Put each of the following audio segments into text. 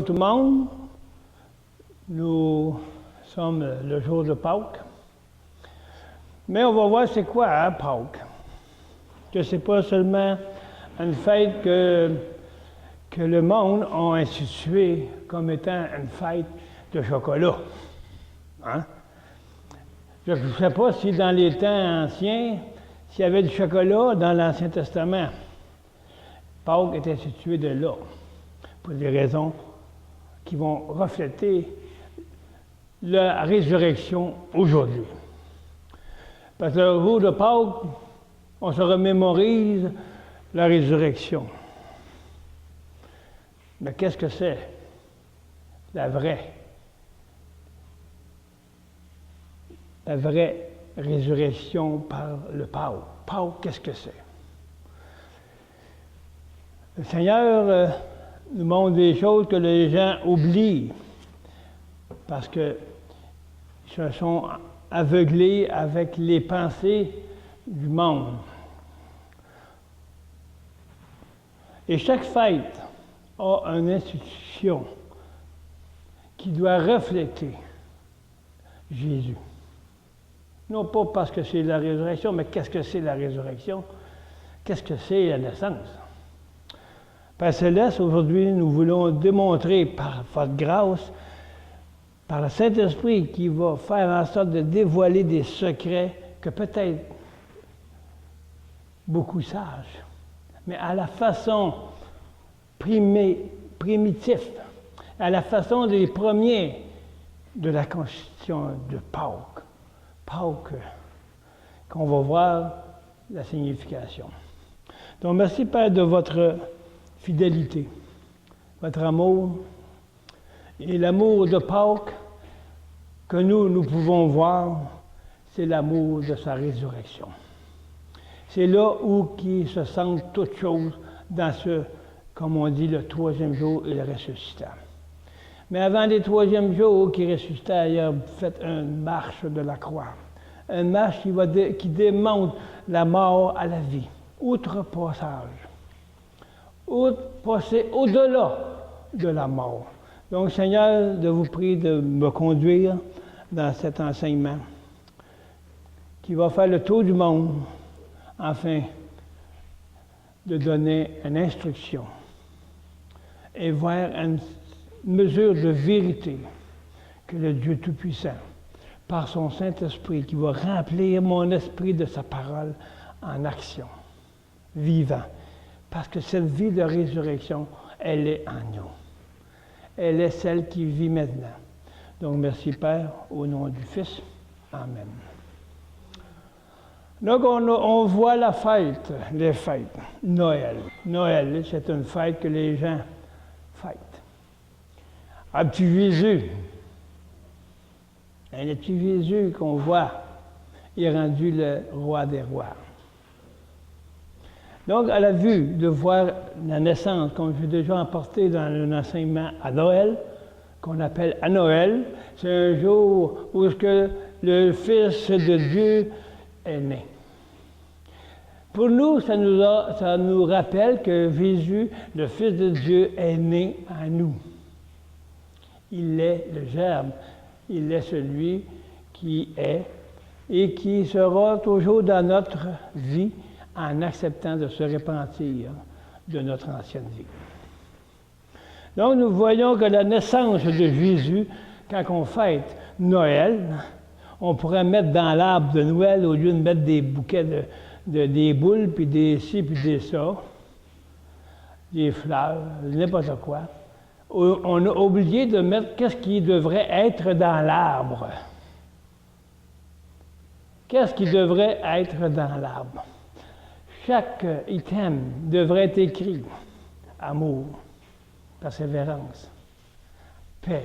tout le monde. Nous sommes le jour de Pâques. Mais on va voir c'est quoi, hein, Pâques. Que c'est pas seulement une fête que le monde a instituée comme étant une fête de chocolat. Hein? Je ne sais pas si dans les temps anciens, s'il y avait du chocolat dans l'Ancien Testament. Pâques est institué de là, pour des raisons qui vont refléter la résurrection aujourd'hui. Parce que le jour de Pâques, on se remémorise la résurrection. Mais qu'est-ce que c'est? La vraie résurrection par le Pâques. Pâques, qu'est-ce que c'est? Le Seigneur nous montre des choses que les gens oublient parce qu'ils se sont aveuglés avec les pensées du monde. Et chaque fête a une institution qui doit refléter Jésus. Non pas parce que c'est la résurrection, mais qu'est-ce que c'est la résurrection? Qu'est-ce que c'est la naissance? Père Céleste, aujourd'hui, nous voulons démontrer par votre grâce, par le Saint-Esprit qui va faire en sorte de dévoiler des secrets que peut-être beaucoup savent, mais à la façon primitive, à la façon des premiers de la Constitution de Pâques. Pâques, qu'on va voir la signification. Donc, merci, Père, de votre fidélité, votre amour et l'amour de Pâques que nous pouvons voir, c'est l'amour de sa résurrection. C'est là où il se sent toute chose dans ce, comme on dit, le troisième jour et le ressuscitant. Mais avant les troisième jours qu'il ressuscitait, il a fait une marche de la croix. Une marche qui démontre la mort à la vie. Outrepassage. Passer au-delà de la mort. Donc, Seigneur, je vous prie de me conduire dans cet enseignement qui va faire le tour du monde afin de donner une instruction et vers une mesure de vérité que le Dieu Tout-Puissant, par son Saint-Esprit, qui va remplir mon esprit de sa parole en action, vivant. Parce que cette vie de résurrection, elle est en nous. Elle est celle qui vit maintenant. Donc, merci Père, au nom du Fils. Amen. Donc, on voit la fête, les fêtes. Noël. Noël, c'est une fête que les gens fêtent. Un petit Jésus. Et le petit Jésus qu'on voit est rendu le roi des rois. Donc, à la vue de voir la naissance, comme j'ai déjà apporté dans un enseignement à Noël, qu'on appelle à Noël, c'est un jour où le Fils de Dieu est né. Pour nous, ça nous rappelle que Jésus, le Fils de Dieu, est né en nous. Il est le Germe, il est celui qui est et qui sera toujours dans notre vie en acceptant de se repentir de notre ancienne vie. Donc, nous voyons que la naissance de Jésus, quand on fête Noël, on pourrait mettre dans l'arbre de Noël, au lieu de mettre des bouquets des boules, puis des ci, puis des ça, des fleurs, n'importe quoi. On a oublié de mettre qu'est-ce qui devrait être dans l'arbre. Qu'est-ce qui devrait être dans l'arbre? Chaque item devrait être écrit. Amour, persévérance, paix,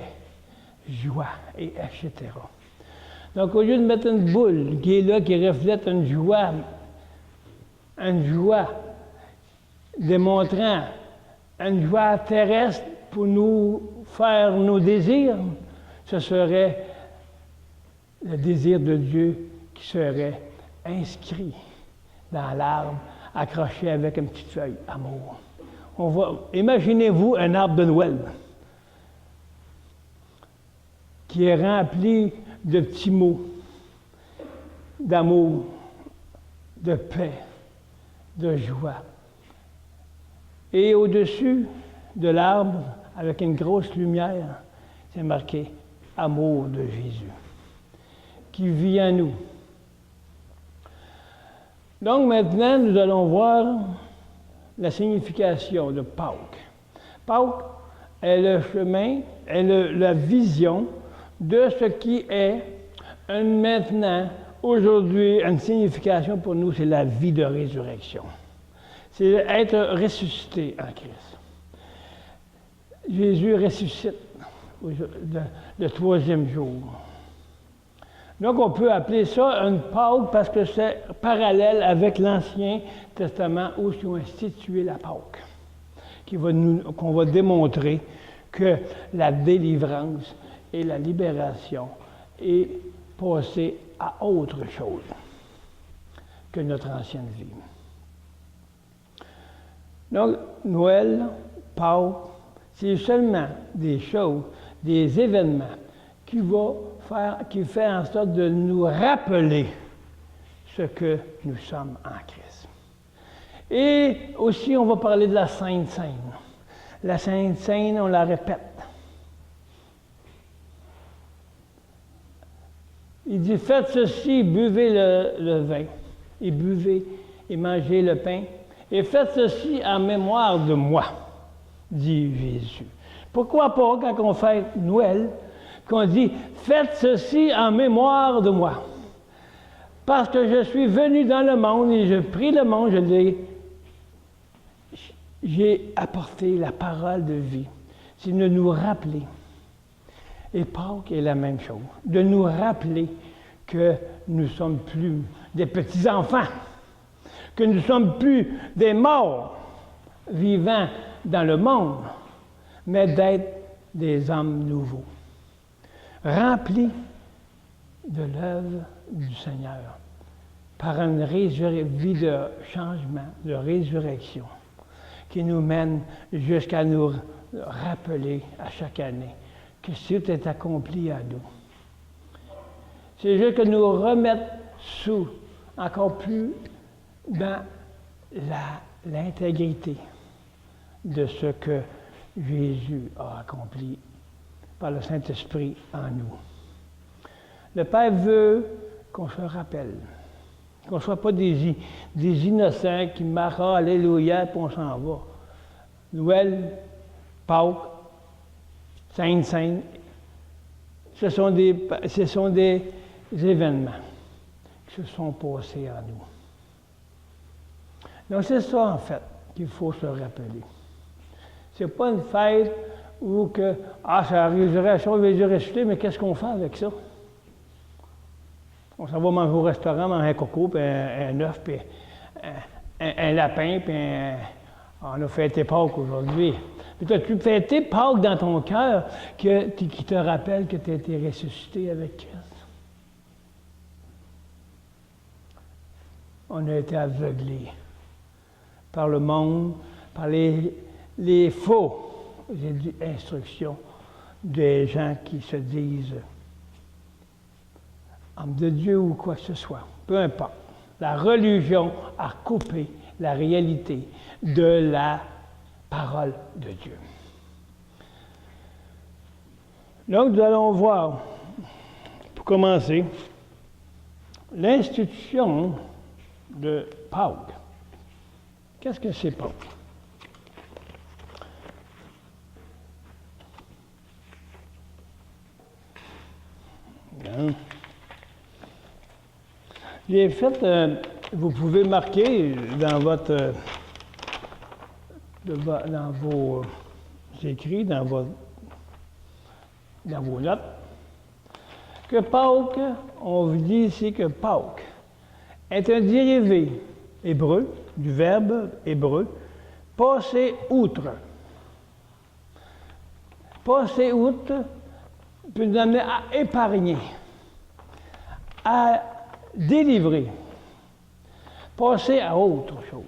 joie, et etc. Donc, au lieu de mettre une boule qui est là, qui reflète une joie démontrant une joie terrestre pour nous faire nos désirs, ce serait le désir de Dieu qui serait inscrit dans l'arbre, accroché avec une petite feuille, amour. Imaginez-vous un arbre de Noël. qui est rempli de petits mots, d'amour, de paix, de joie. Et au-dessus de l'arbre, avec une grosse lumière, c'est marqué « Amour de Jésus » qui vit en nous. Donc maintenant, nous allons voir la signification de Pâques. Pâques est le chemin, est la vision de ce qui est maintenant, aujourd'hui, une signification pour nous, c'est la vie de résurrection. C'est être ressuscité en Christ. Jésus ressuscite le troisième jour. Donc, on peut appeler ça une Pâque parce que c'est parallèle avec l'Ancien Testament où ils ont institué la Pâque, qu'on va démontrer que la délivrance et la libération est passée à autre chose que notre ancienne vie. Donc, Noël, Pâques, c'est seulement des choses, des événements qui font en sorte de nous rappeler ce que nous sommes en Christ. Et aussi, on va parler de la Sainte Seine. La Sainte Seine, on la répète. Il dit, faites ceci, buvez le vin, et buvez et mangez le pain, et faites ceci en mémoire de moi, dit Jésus. Pourquoi pas, quand on fête Noël, qu'on dit « Faites ceci en mémoire de moi ». Parce que je suis venu dans le monde et je prie le monde, j'ai apporté la parole de vie. C'est de nous rappeler. Et Pâques est la même chose. De nous rappeler que nous ne sommes plus des petits-enfants, que nous ne sommes plus des morts vivant dans le monde, mais d'être des hommes nouveaux, remplis de l'œuvre du Seigneur, par une vie de changement, de résurrection, qui nous mène jusqu'à nous rappeler à chaque année que tout est accompli à nous. C'est juste que nous remettre encore plus dans l'intégrité de ce que Jésus a accompli par le Saint-Esprit en nous. Le Père veut qu'on se rappelle, qu'on ne soit pas des innocents qui marchent, alléluia, puis on s'en va. Noël, Pâques, Sainte-Seine, ce sont des événements qui se sont passés en nous. Donc c'est ça, en fait, qu'il faut se rappeler. Ce n'est pas une fête où que, c'est la résurrection, il va ressusciter, mais qu'est-ce qu'on fait avec ça? On s'en va manger au restaurant, manger un coco, puis un œuf, puis un lapin, puis on a fêté Pâques aujourd'hui. Puis as-tu fêté Pâques dans ton cœur qui te rappelle que tu as été ressuscité avec Christ? On a été aveuglés par le monde, par les faux instructions des gens qui se disent homme de Dieu ou quoi que ce soit, peu importe. La religion a coupé la réalité de la parole de Dieu. Donc, nous allons voir, pour commencer, l'institution de Pâques. Qu'est-ce que c'est Pâques? Bien. J'ai fait, vous pouvez marquer dans dans vos écrits, dans vos notes, que Pâques, on vous dit ici que Pâques est un dérivé hébreu, du verbe hébreu, passer outre. Passer outre peut nous amener à épargner, à délivrer, passer à autre chose.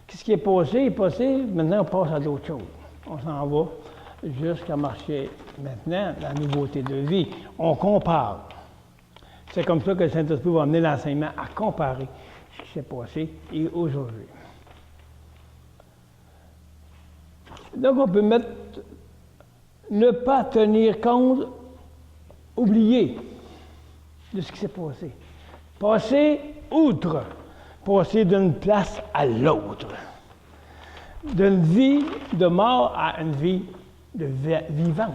Qu'est-ce qui est passé, maintenant on passe à d'autres choses. On s'en va jusqu'à marcher maintenant la nouveauté de vie. On compare. C'est comme ça que le Saint-Esprit va amener l'enseignement à comparer ce qui s'est passé et aujourd'hui. Donc, on peut mettre ne pas tenir compte, oublier de ce qui s'est passé. Passer outre, passer d'une place à l'autre. D'une vie de mort à une vie de vivante.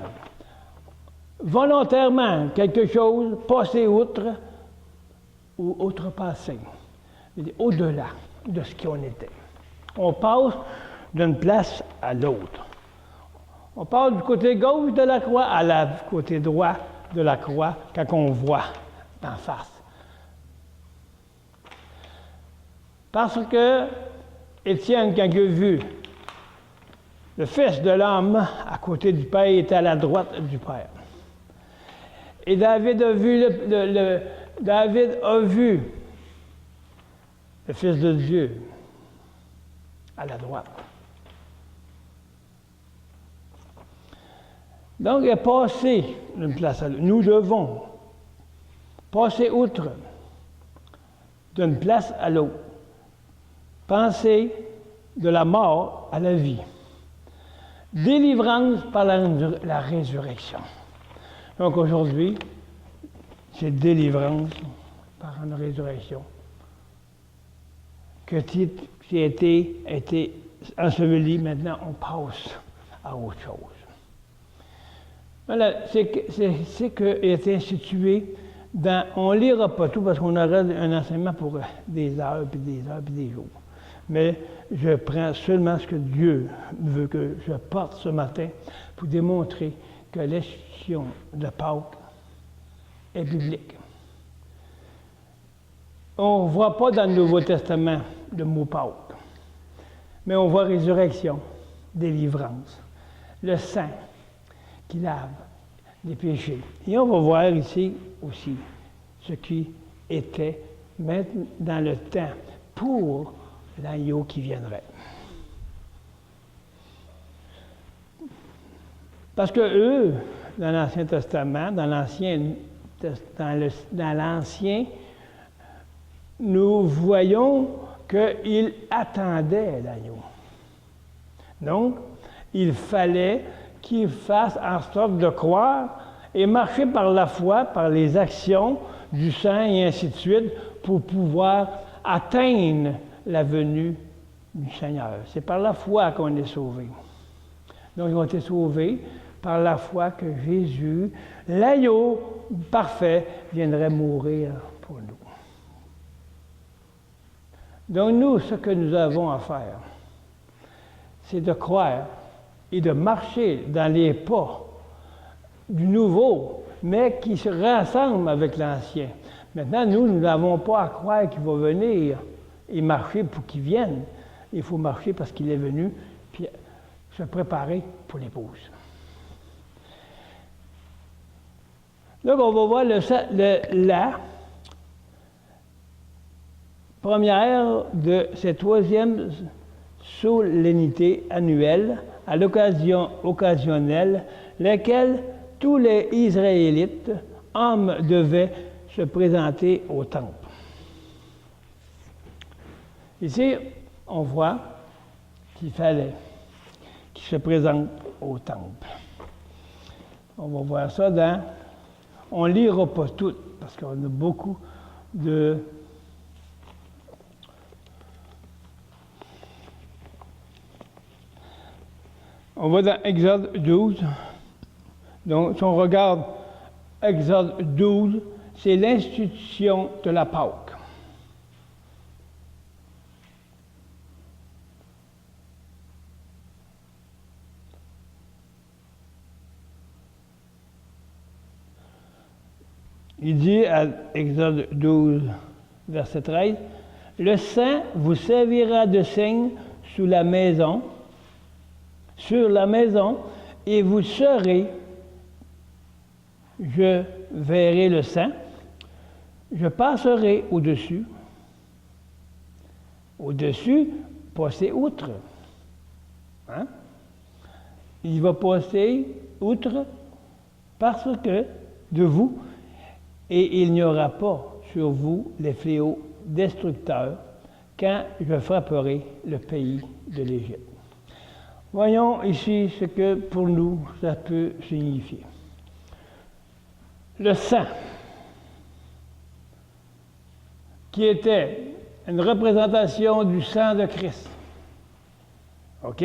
Volontairement, quelque chose, passer outre ou outrepasser. Au-delà de ce qu'on était. On passe d'une place à l'autre. On passe du côté gauche de la croix à la côté droit de la croix quand on voit en face. Parce que Étienne, quand il a vu le Fils de l'homme à côté du Père, était à la droite du Père. Et David a vu le Fils de Dieu à la droite. Donc, il a passé d'une place à l'autre. Nous devons passer outre d'une place à l'autre. Penser de la mort à la vie. Délivrance par la résurrection. Donc aujourd'hui, c'est délivrance par une résurrection. Que qui a été enseveli, maintenant on passe à autre chose. Voilà, c'est que est institué dans. On ne lira pas tout parce qu'on aura un enseignement pour des heures, puis des heures, puis des jours. Mais je prends seulement ce que Dieu veut que je porte ce matin pour démontrer que l'institution de Pâques est biblique. On ne voit pas dans le Nouveau Testament le mot Pâques, mais on voit résurrection, délivrance, le sang qui lave les péchés. Et on va voir ici aussi ce qui était maintenant dans le temps pour l'agneau qui viendrait. Parce que eux, dans l'Ancien Testament, dans l'Ancien, nous voyons qu'ils attendaient l'agneau. Donc, il fallait qu'ils fassent en sorte de croire et marcher par la foi, par les actions du sang et ainsi de suite, pour pouvoir atteindre la venue du Seigneur. C'est par la foi qu'on est sauvé. Donc, ils ont été sauvés par la foi que Jésus, l'agneau parfait, viendrait mourir pour nous. Donc, nous, ce que nous avons à faire, c'est de croire et de marcher dans les pas du nouveau, mais qui se rassemble avec l'ancien. Maintenant, nous n'avons pas à croire qu'il va venir et marcher pour qu'il vienne. Il faut marcher parce qu'il est venu, puis se préparer pour l'épouse. Donc, on va voir la première de cette troisième solennité annuelle, à l'occasion occasionnelle, laquelle tous les Israélites, hommes, devaient se présenter au temple. Ici, on voit qu'il fallait qu'ils se présentent au temple. On va voir ça dans... On ne lira pas tout, parce qu'on a beaucoup de... On va dans Exode 12. Donc, si on regarde Exode 12, c'est l'institution de la Pâque. Il dit à Exode 12, verset 13, « Le sang vous servira de signe sur la maison, et vous saurez, je verrai le sang, je passerai au-dessus, passer outre. Hein? il va passer outre parce que de vous, et il n'y aura pas sur vous les fléaux destructeurs quand je frapperai le pays de l'Égypte. Voyons ici ce que pour nous ça peut signifier. Le sang, qui était une représentation du sang de Christ. OK?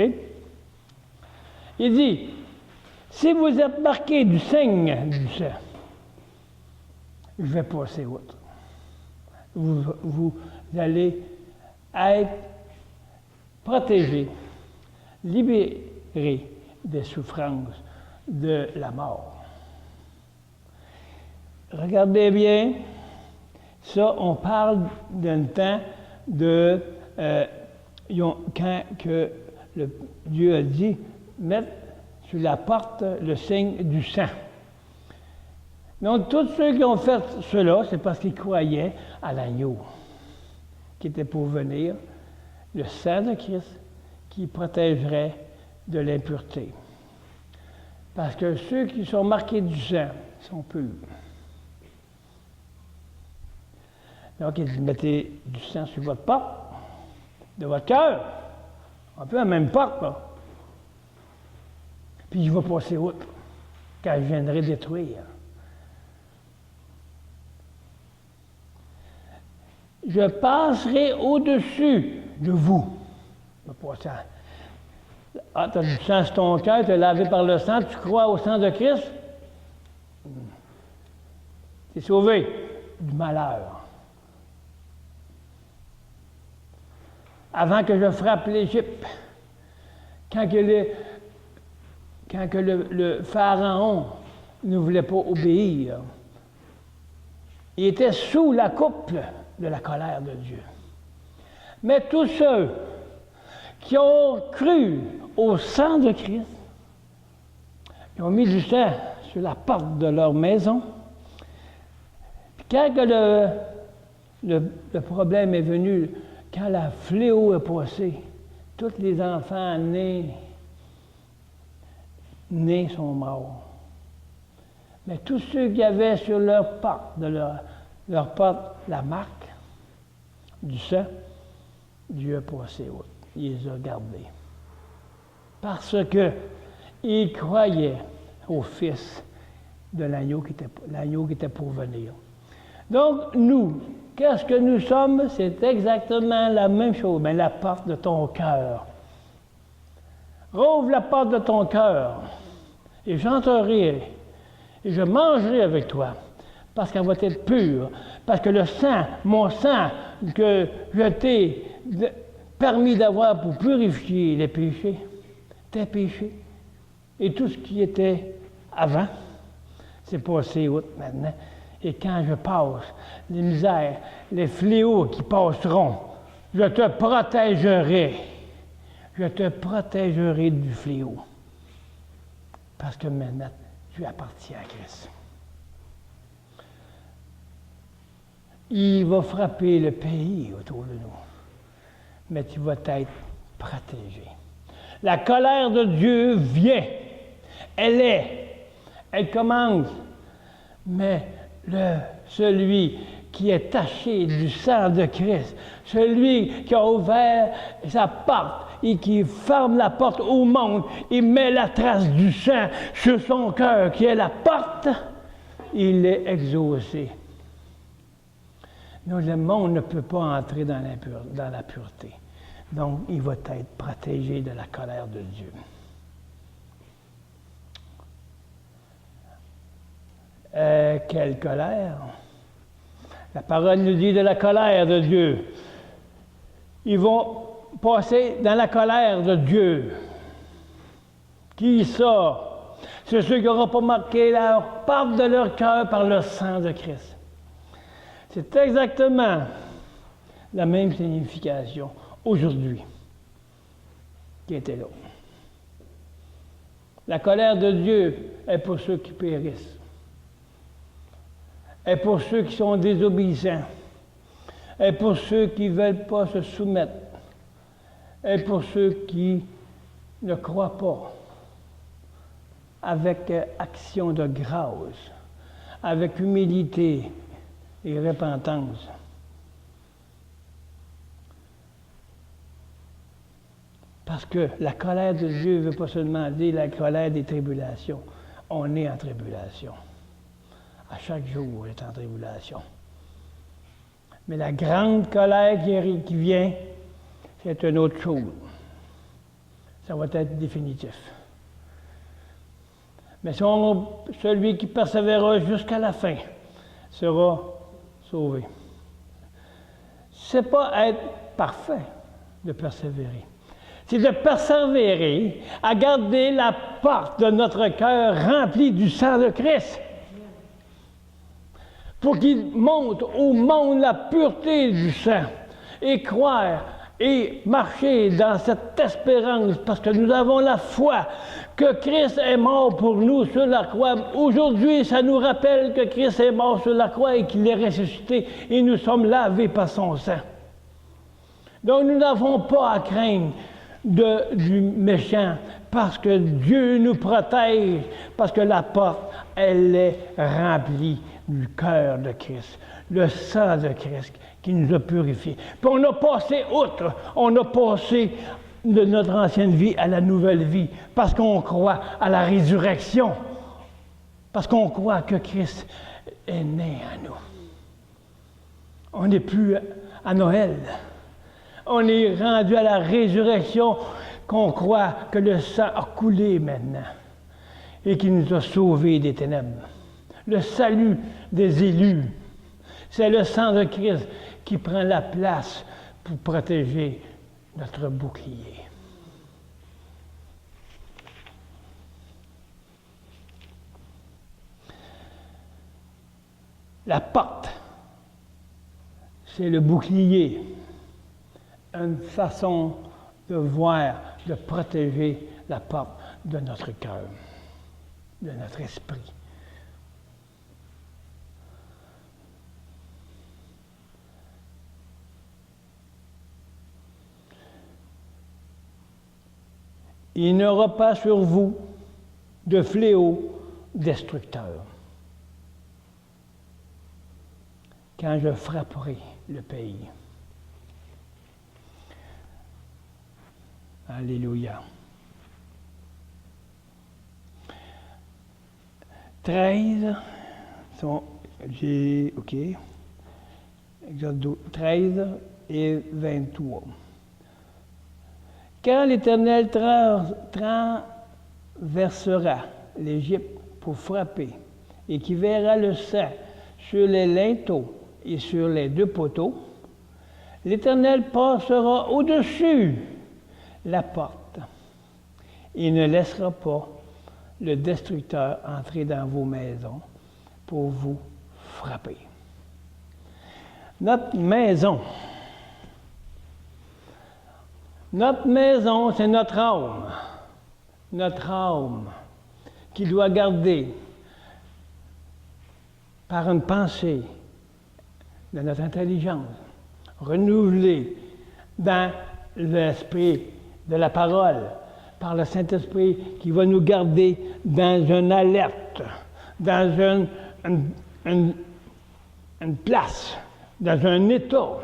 Il dit, si vous êtes marqué du signe du sang, je vais passer outre. Vous allez être protégé, libéré des souffrances de la mort. Regardez bien, ça, on parle d'un temps de quand que Dieu a dit mettre sur la porte le signe du sang. Donc, tous ceux qui ont fait cela, c'est parce qu'ils croyaient à l'agneau qui était pour venir, le sang de Christ qui protégerait de l'impureté. Parce que ceux qui sont marqués du sang sont purs. Donc, il dit, mettez du sang sur votre porte, de votre cœur, un peu la même porte, là. Puis je vais passer outre, quand je viendrai détruire. Je passerai au-dessus de vous. Ah, tu as du sang sur ton cœur, tu es lavé par le sang, tu crois au sang de Christ? Tu es sauvé du malheur. Avant que je frappe l'Égypte, quand le Pharaon ne voulait pas obéir, il était sous la coupe de la colère de Dieu. Mais tous ceux qui ont cru au sang de Christ, ils ont mis du sang sur la porte de leur maison. Puis quand le problème est venu, quand la fléau est passée, tous les enfants nés sont morts. Mais tous ceux qui avaient sur leur porte, leur porte, la marque du sang, Dieu a passé autre. Il les a gardés. Parce qu'ils croyaient au Fils de l'agneau qui était pour venir. Donc, nous, qu'est-ce que nous sommes? C'est exactement la même chose, mais la porte de ton cœur. Rouvre la porte de ton cœur, et j'entrerai, et je mangerai avec toi, parce qu'elle va être pure, parce que le sang, mon sang, que je t'ai permis d'avoir pour purifier les péchés, tes péchés, et tout ce qui était avant, c'est passé outre maintenant. Et quand je passe, les misères, les fléaux qui passeront, je te protégerai. Je te protégerai du fléau. Parce que maintenant, tu appartiens à Christ. Il va frapper le pays autour de nous, mais tu vas être protégé. La colère de Dieu vient. Elle commence, mais celui qui est taché du sang de Christ, celui qui a ouvert sa porte et qui ferme la porte au monde, il met la trace du sang sur son cœur qui est la porte, il est exaucé. Donc le monde ne peut pas entrer dans la pureté. Donc il va être protégé de la colère de Dieu. Quelle colère? La parole nous dit de la colère de Dieu. Ils vont passer dans la colère de Dieu. Qui ça? C'est ceux qui n'auront pas marqué leur porte de leur cœur par le sang de Christ. C'est exactement la même signification aujourd'hui qui était là. La colère de Dieu est pour ceux qui périssent. Et pour ceux qui sont désobéissants, et pour ceux qui ne veulent pas se soumettre, et pour ceux qui ne croient pas avec action de grâce, avec humilité et repentance. Parce que la colère de Dieu ne veut pas seulement dire la colère des tribulations. On est en tribulation. À chaque jour, on est en tribulation. Mais la grande colère qui vient, c'est une autre chose. Ça va être définitif. Mais celui qui persévérera jusqu'à la fin sera sauvé. Ce n'est pas être parfait de persévérer. C'est de persévérer à garder la porte de notre cœur remplie du sang de Christ. Pour qu'il montre au monde la pureté du sang et croire et marcher dans cette espérance parce que nous avons la foi que Christ est mort pour nous sur la croix. Aujourd'hui, ça nous rappelle que Christ est mort sur la croix et qu'il est ressuscité et nous sommes lavés par son sang. Donc nous n'avons pas à craindre du méchant parce que Dieu nous protège, parce que la porte, elle est remplie du cœur de Christ, le sang de Christ qui nous a purifiés. Puis on a passé outre, on a passé de notre ancienne vie à la nouvelle vie, parce qu'on croit à la résurrection, parce qu'on croit que Christ est né à nous. On n'est plus à Noël. On est rendu à la résurrection qu'on croit que le sang a coulé maintenant et qui nous a sauvés des ténèbres. Le salut des élus, c'est le sang de Christ qui prend la place pour protéger notre bouclier. La porte, c'est le bouclier, une façon de voir, de protéger la porte de notre cœur, de notre esprit. Il n'y aura pas sur vous de fléau destructeur quand je frapperai le pays. Alléluia. 13, OK. Exode 13 et 23. Quand l'Éternel traversera l'Égypte pour frapper, et qui verra le sang sur les linteaux et sur les deux poteaux, l'Éternel passera au-dessus la porte et ne laissera pas le destructeur entrer dans vos maisons pour vous frapper. Notre maison, c'est notre âme. Notre âme qui doit garder par une pensée de notre intelligence, renouvelée dans l'esprit de la parole, par le Saint-Esprit qui va nous garder dans une alerte, dans une place, dans un état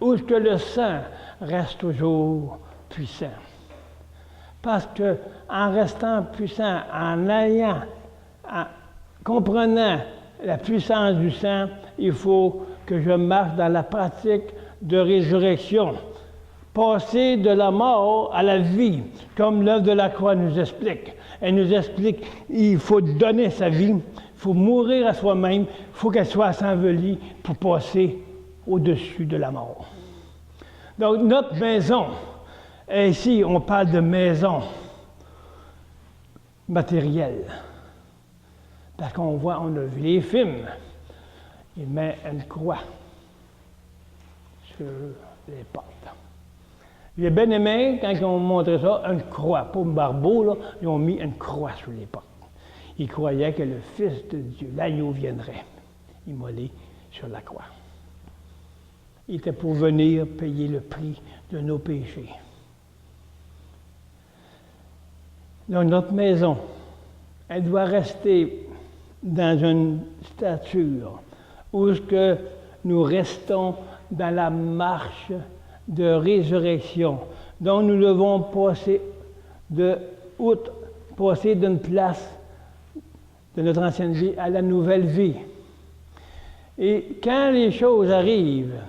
où que le sang reste toujours puissant. Parce que en restant puissant, en comprenant la puissance du sang, il faut que je marche dans la pratique de résurrection. Passer de la mort à la vie, comme l'œuvre de la croix nous explique. Elle nous explique qu'il faut donner sa vie, il faut mourir à soi-même, il faut qu'elle soit ensevelie pour passer au-dessus de la mort. Donc, notre maison, et ici, on parle de maison matérielle. Parce qu'on voit, on a vu les films, il met une croix sur les portes. J'ai bien aimé, quand ils ont montré ça, une croix, pas un barbeau, là, ils ont mis une croix sur les portes. Ils croyaient que le Fils de Dieu, l'agneau, viendrait immolé sur la croix. Il était pour venir payer le prix de nos péchés. Donc notre maison, Elle doit rester dans une stature où ce que nous restons dans la marche de résurrection. Donc nous devons passer d'une place de notre ancienne vie à la nouvelle vie. Et quand les choses arrivent,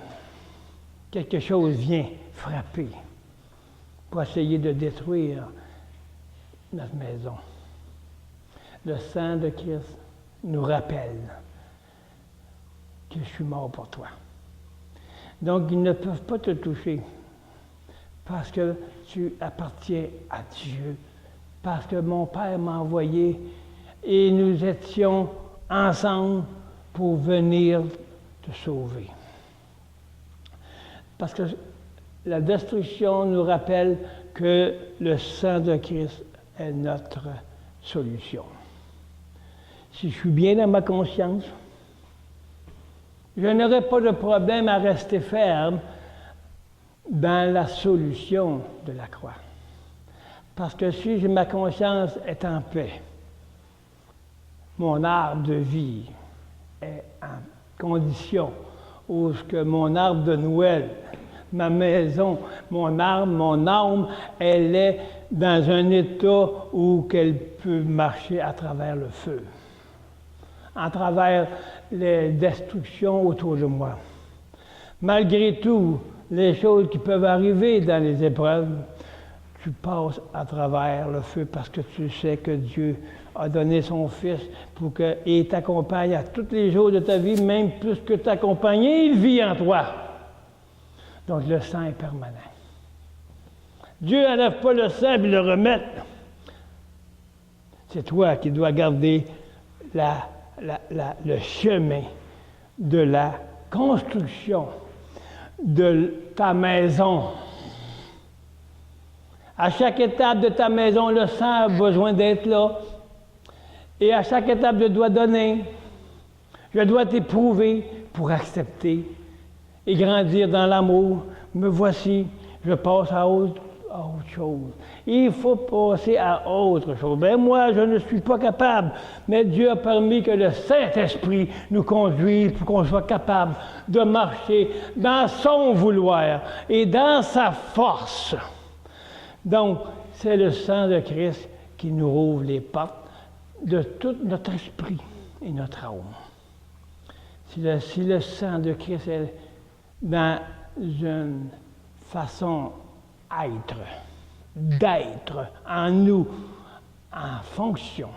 quelque chose vient frapper pour essayer de détruire notre maison. Le sang de Christ nous rappelle que je suis mort pour toi. Donc, ils ne peuvent pas te toucher parce que tu appartiens à Dieu, parce que mon Père m'a envoyé et nous étions ensemble pour venir te sauver. Parce que la destruction nous rappelle que le sang de Christ est notre solution. Si je suis bien dans ma conscience, je n'aurai pas de problème à rester ferme dans la solution de la croix. Parce que si ma conscience est en paix, mon arbre de vie est en condition où ce que mon arbre de Noël, ma maison, mon arbre, mon âme, elle est dans un état où qu'elle peut marcher à travers le feu, à travers les destructions autour de moi. Malgré tout, les choses qui peuvent arriver dans les épreuves, tu passes à travers le feu parce que tu sais que Dieu a donné son Fils pour qu'il t'accompagne à tous les jours de ta vie, même plus que t'accompagner, il vit en toi. Donc le sang est permanent. Dieu n'enlève pas le sang et le remet. C'est toi qui dois garder le chemin de la construction de ta maison. À chaque étape de ta maison, le sang a besoin d'être là. Et à chaque étape, je dois donner. Je dois t'éprouver pour accepter et grandir dans l'amour. Me voici, je passe à autre chose. Il faut passer à autre chose. Ben moi, je ne suis pas capable, mais Dieu a permis que le Saint-Esprit nous conduise pour qu'on soit capable de marcher dans son vouloir et dans sa force. Donc, c'est le sang de Christ qui nous rouvre les portes de tout notre esprit et notre âme. Si le sang de Christ est dans une façon d'être en nous, en fonction,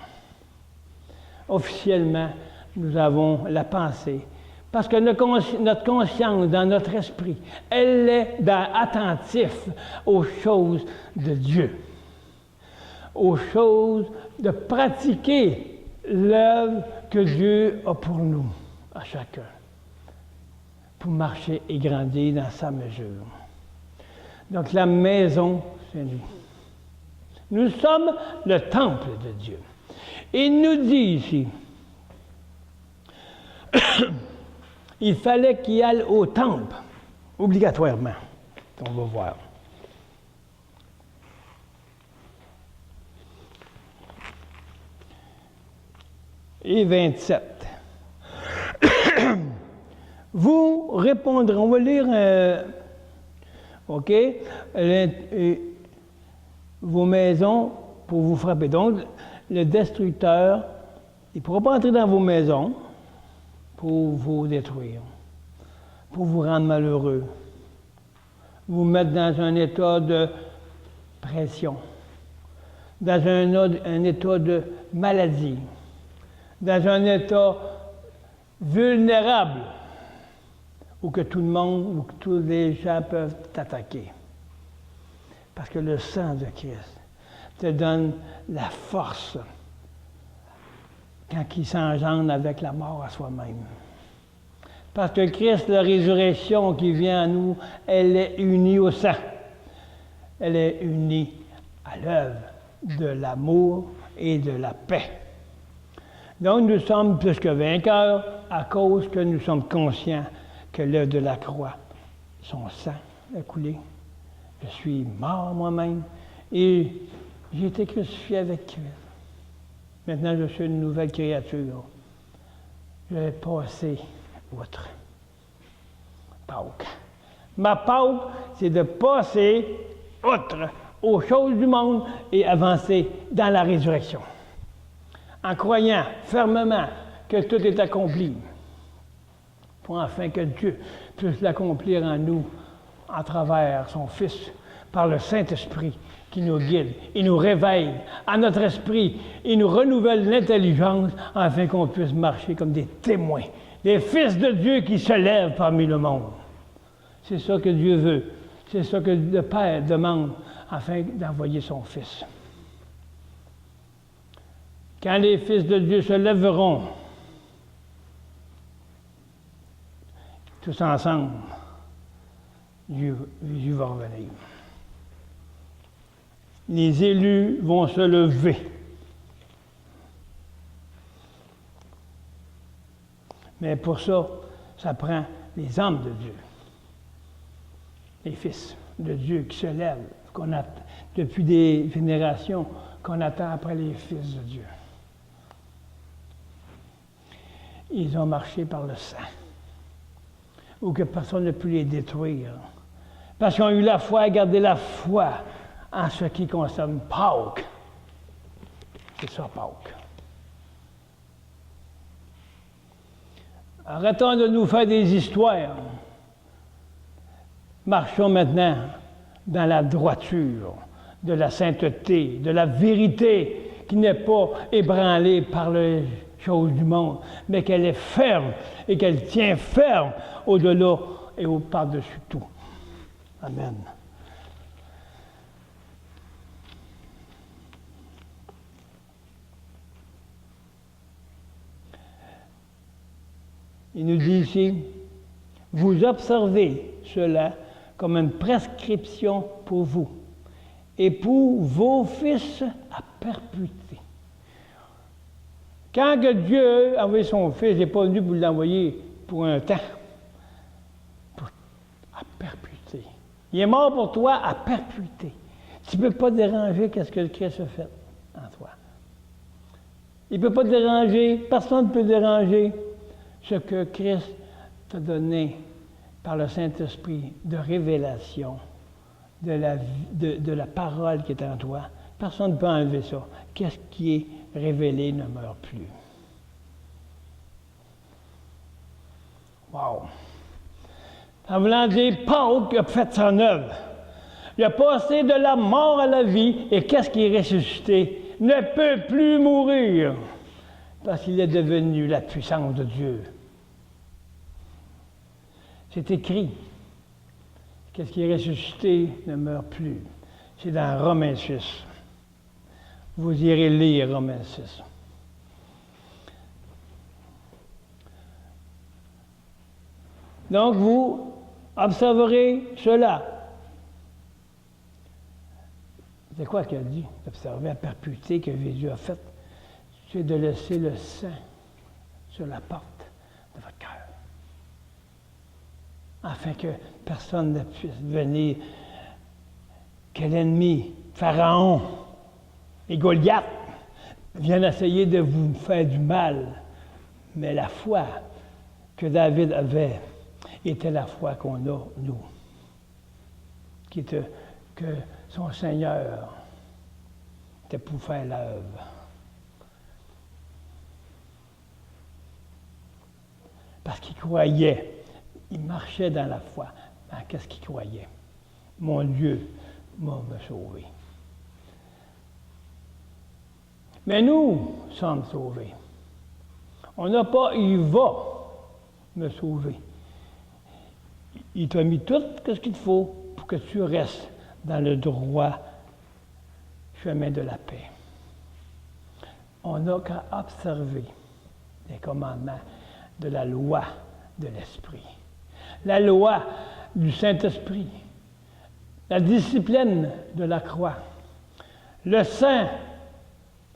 officiellement, nous avons la pensée. Parce que notre conscience, dans notre esprit, elle est attentif aux choses de Dieu, aux choses de pratiquer l'œuvre que Dieu a pour nous, à chacun, pour marcher et grandir dans sa mesure. Donc la maison, c'est lui. Nous sommes le temple de Dieu. Il nous dit ici, il fallait qu'il aille au temple, obligatoirement. On va voir. Et 27. Vous répondrez, on va lire, OK, vos maisons pour vous frapper. Donc, le destructeur, il ne pourra pas entrer dans vos maisons pour vous détruire, pour vous rendre malheureux, vous mettre dans un état de pression, dans un état de maladie, dans un état vulnérable, où que tout le monde, où que tous les gens peuvent t'attaquer. Parce que le sang de Christ te donne la force quand il s'engendre avec la mort à soi-même. Parce que Christ, la résurrection qui vient à nous, elle est unie au sang. Elle est unie à l'œuvre de l'amour et de la paix. Donc nous sommes plus que vainqueurs à cause que nous sommes conscients que l'œuvre de la croix, son sang a coulé. Je suis mort moi-même et j'ai été crucifié avec Christ. Maintenant, je suis une nouvelle créature. Je vais passer outre. Pâques. Ma Pâques, c'est de passer outre aux choses du monde et avancer dans la résurrection. En croyant fermement que tout est accompli, pour enfin que Dieu puisse l'accomplir en nous, à travers son Fils, par le Saint-Esprit qui nous guide et nous réveille à notre esprit et nous renouvelle l'intelligence afin qu'on puisse marcher comme des témoins, des fils de Dieu qui se lèvent parmi le monde. C'est ça que Dieu veut. C'est ça que le Père demande afin d'envoyer son Fils. Quand les fils de Dieu se lèveront, tous ensemble, Jésus va revenir. Les élus vont se lever. Mais pour ça, ça prend les âmes de Dieu. Les fils de Dieu qui se lèvent, qu'on a depuis des générations, qu'on attend après les fils de Dieu. Ils ont marché par le sang, ou que personne ne peut les détruire. Parce qu'ils ont eu la foi, gardé la foi en ce qui concerne Pâques. C'est ça, Pâques. Arrêtons de nous faire des histoires. Marchons maintenant dans la droiture, de la sainteté, de la vérité qui n'est pas ébranlée par les choses du monde, mais qu'elle est ferme et qu'elle tient ferme au-delà et par-dessus tout. Amen. Il nous dit ici, vous observez cela comme une prescription pour vous et pour vos fils à perpétuité. Quand que Dieu a envoyé son Fils, il n'est pas venu pour l'envoyer pour un temps, à perpétuité. Il est mort pour toi à perpétuité. Tu ne peux pas déranger ce que le Christ a fait en toi. Il ne peut pas te déranger, personne ne peut déranger ce que Christ t'a donné par le Saint-Esprit de révélation de la parole qui est en toi. Personne ne peut enlever ça. Qu'est-ce qui est révélé ne meurt plus. Wow! En voulant dire, Pâques a fait son œuvre. Il a passé de la mort à la vie, et qu'est-ce qui est ressuscité? Ne peut plus mourir, parce qu'il est devenu la puissance de Dieu. C'est écrit. Qu'est-ce qui est ressuscité ne meurt plus. C'est dans Romains 6. Vous irez lire Romains 6. Donc, vous observerez cela. C'est quoi qu'il a dit? D'observer la perpétuité que Jésus a faite. C'est de laisser le sang sur la porte de votre cœur. Afin que personne ne puisse venir, que l'ennemi, Pharaon et Goliath, viennent essayer de vous faire du mal. Mais la foi que David avait était la foi qu'on a, nous. Qui était que son Seigneur était pour faire l'œuvre. Parce qu'il croyait. Il marchait dans la foi. Mais qu'est-ce qu'il croyait? Mon Dieu m'a sauvé. Mais nous sommes sauvés. On n'a pas, il va me sauver. Il t'a mis tout ce qu'il te faut pour que tu restes dans le droit chemin de la paix. On n'a qu'à observer les commandements de la loi de l'Esprit. La loi du Saint-Esprit, la discipline de la croix, le sang,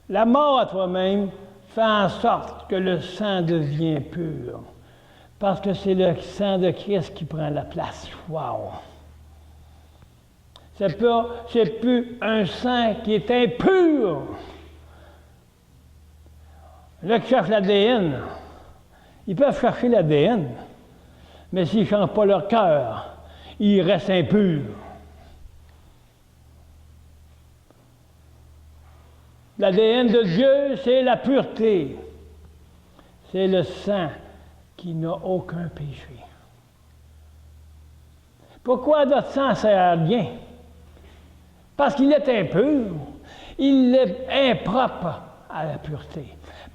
la mort à toi-même, fait en sorte que le sang devient pur. Parce que c'est le sang de Christ qui prend la place. Wow! C'est plus un sang qui est impur. Là, qui cherchent l'ADN, ils peuvent chercher l'ADN, mais s'ils ne changent pas leur cœur, ils restent impurs. L'ADN de Dieu, c'est la pureté. C'est le sang qui n'a aucun péché. Pourquoi notre sang sert à rien? Parce qu'il est impur. Il est impropre à la pureté.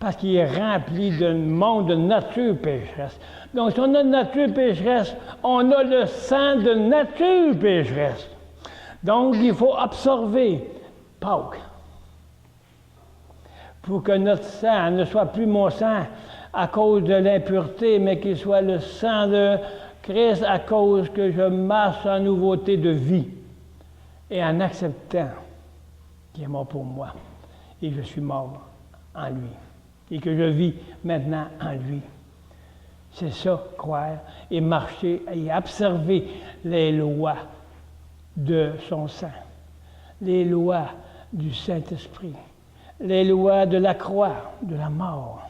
Parce qu'il est rempli d'un monde de nature pécheresse. Donc, si on a une nature pécheresse, on a le sang de nature pécheresse. Donc, il faut absorber Pâques. Pour que notre sang ne soit plus mon sang à cause de l'impureté, mais qu'il soit le sang de Christ à cause que je marche en nouveauté de vie et en acceptant qu'il est mort pour moi et je suis mort en lui et que je vis maintenant en lui. C'est ça, croire et marcher et observer les lois de son sang, les lois du Saint-Esprit, les lois de la croix, de la mort,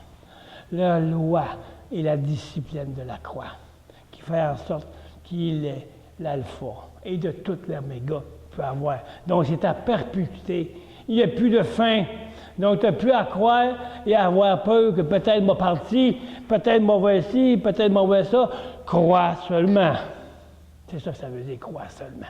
la loi et la discipline de la croix, qui fait en sorte qu'il est l'alpha et de tout l'oméga qu'il peut avoir. Donc, c'est à perpétuité. Il n'y a plus de fin. Donc, tu n'as plus à croire et à avoir peur que peut-être m'a parti, peut-être m'en va ici, peut-être m'en va ça. Crois seulement. C'est ça que ça veut dire, crois seulement.